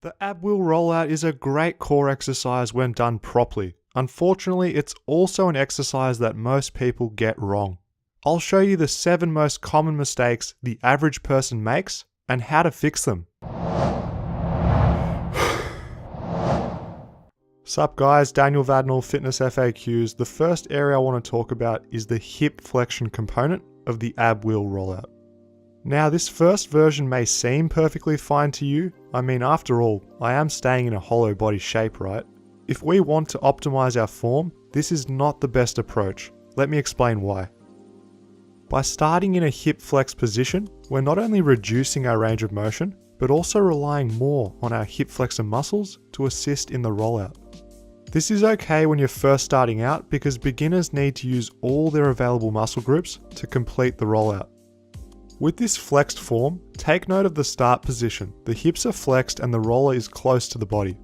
The ab wheel rollout is a great core exercise when done properly. Unfortunately, it's also an exercise that most people get wrong. I'll show you the 7 most common mistakes the average person makes and how to fix them. Sup guys, Daniel Vadnal, Fitness FAQs. The first area I want to talk about is the hip flexion component of the ab wheel rollout. Now this first version may seem perfectly fine to you. I mean, after all, I am staying in a hollow body shape, right? If we want to optimize our form, this is not the best approach. Let me explain why. By starting in a hip flex position, we're not only reducing our range of motion, but also relying more on our hip flexor muscles to assist in the rollout. This is okay when you're first starting out because beginners need to use all their available muscle groups to complete the rollout. With this flexed form, take note of the start position. The hips are flexed and the roller is close to the body.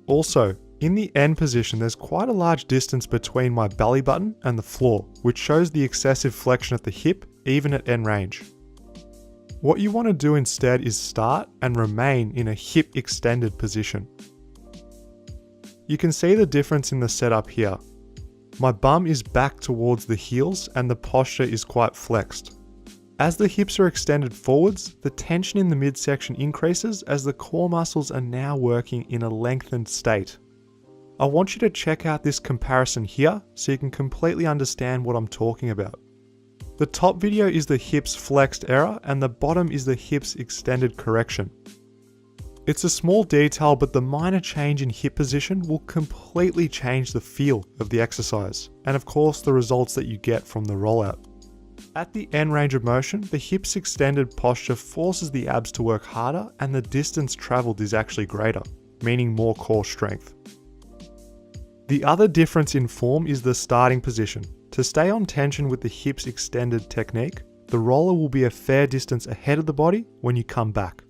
Also, in the end position, there's quite a large distance between my belly button and the floor, which shows the excessive flexion at the hip, even at end range. What you want to do instead is start and remain in a hip extended position. You can see the difference in the setup here. My bum is back towards the heels and the posture is quite flexed. As the hips are extended forwards, the tension in the midsection increases as the core muscles are now working in a lengthened state. I want you to check out this comparison here so you can completely understand what I'm talking about. The top video is the hips flexed error and the bottom is the hips extended correction. It's a small detail, but the minor change in hip position will completely change the feel of the exercise and of course the results that you get from the rollout. At the end range of motion, the hips extended posture forces the abs to work harder and the distance traveled is actually greater, meaning more core strength. The other difference in form is the starting position. To stay on tension with the hips extended technique, the roller will be a fair distance ahead of the body when you come back.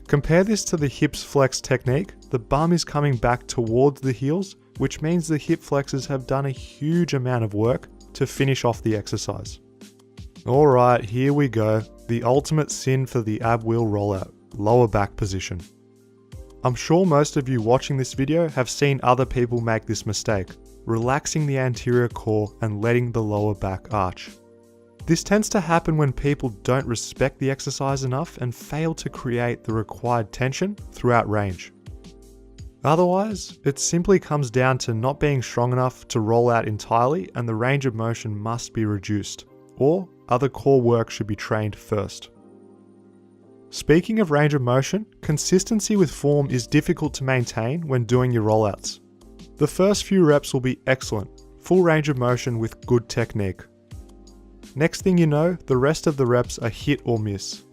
Compare this to the hips flex technique. The bum is coming back towards the heels, which means the hip flexors have done a huge amount of work to finish off the exercise. Alright, here we go. The ultimate sin for the ab wheel rollout, lower back position. I'm sure most of you watching this video have seen other people make this mistake, relaxing the anterior core and letting the lower back arch. This tends to happen when people don't respect the exercise enough and fail to create the required tension throughout range. Otherwise, it simply comes down to not being strong enough to roll out entirely and the range of motion must be reduced, or other core work should be trained first. Speaking of range of motion, consistency with form is difficult to maintain when doing your rollouts. The first few reps will be excellent, full range of motion with good technique. Next thing you know, the rest of the reps are hit or miss.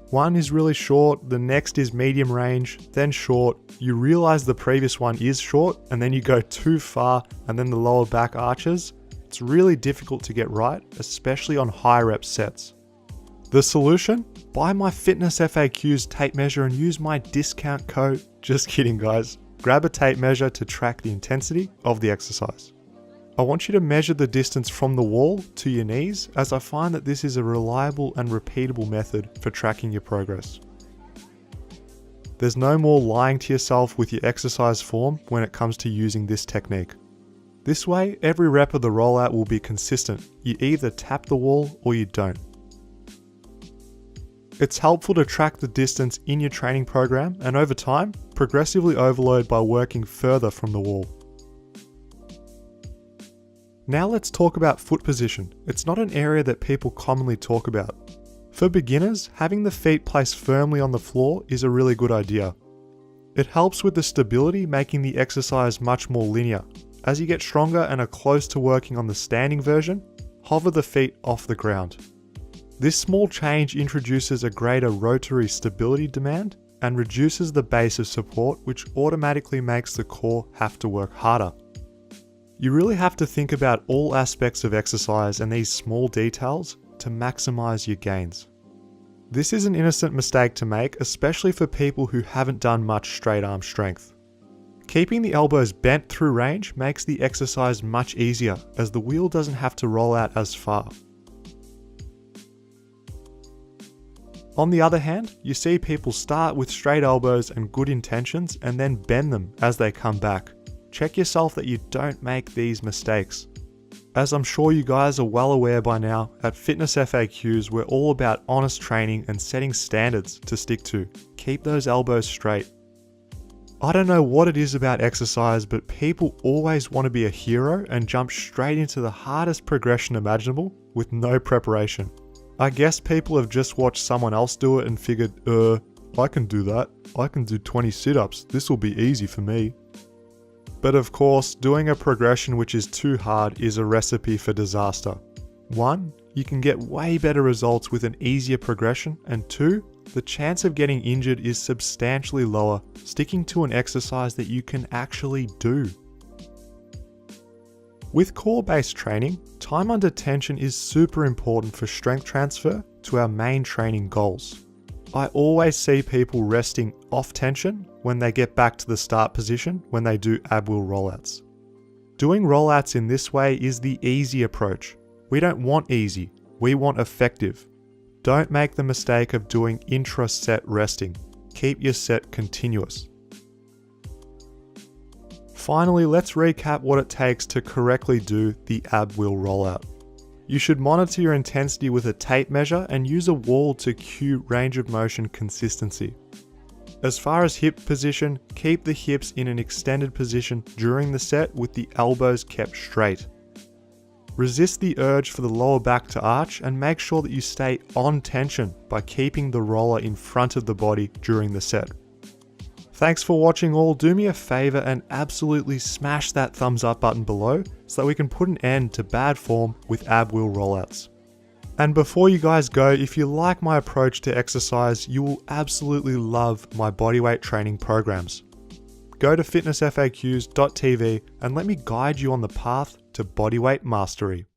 One is really short, the next is medium range, then short. You realize the previous one is short and then you go too far and then the lower back arches. It's really difficult to get right, especially on high rep sets. The solution? Buy my Fitness FAQs tape measure and use my discount code. Just kidding guys. Grab a tape measure to track the intensity of the exercise. I want you to measure the distance from the wall to your knees, as I find that this is a reliable and repeatable method for tracking your progress. There's no more lying to yourself with your exercise form when it comes to using this technique. This way, every rep of the rollout will be consistent. You either tap the wall or you don't. It's helpful to track the distance in your training program and over time, progressively overload by working further from the wall. Now let's talk about foot position. It's not an area that people commonly talk about. For beginners, having the feet placed firmly on the floor is a really good idea. It helps with the stability, making the exercise much more linear. As you get stronger and are close to working on the standing version, hover the feet off the ground. This small change introduces a greater rotary stability demand and reduces the base of support, which automatically makes the core have to work harder. You really have to think about all aspects of exercise and these small details to maximize your gains. This is an innocent mistake to make, especially for people who haven't done much straight arm strength. Keeping the elbows bent through range makes the exercise much easier as the wheel doesn't have to roll out as far. On the other hand, you see people start with straight elbows and good intentions and then bend them as they come back. Check yourself that you don't make these mistakes. As I'm sure you guys are well aware by now, at Fitness FAQs we're all about honest training and setting standards to stick to. Keep those elbows straight. I don't know what it is about exercise, but people always want to be a hero and jump straight into the hardest progression imaginable with no preparation. I guess people have just watched someone else do it and figured, I can do that. I can do 20 sit-ups. This will be easy for me. But of course, doing a progression which is too hard is a recipe for disaster. 1, you can get way better results with an easier progression, and 2, the chance of getting injured is substantially lower sticking to an exercise that you can actually do. With core-based training, time under tension is super important for strength transfer to our main training goals. I always see people resting off tension when they get back to the start position when they do ab wheel rollouts. Doing rollouts in this way is the easy approach. We don't want easy, we want effective. Don't make the mistake of doing intra-set resting. Keep your set continuous. Finally, let's recap what it takes to correctly do the ab wheel rollout. You should monitor your intensity with a tape measure and use a wall to cue range of motion consistency. As far as hip position, keep the hips in an extended position during the set with the elbows kept straight. Resist the urge for the lower back to arch and make sure that you stay on tension by keeping the roller in front of the body during the set. Thanks for watching all. Do me a favor and absolutely smash that thumbs up button below so that we can put an end to bad form with ab wheel rollouts. And before you guys go, if you like my approach to exercise, you will absolutely love my bodyweight training programs. Go to fitnessfaqs.tv and let me guide you on the path to bodyweight mastery.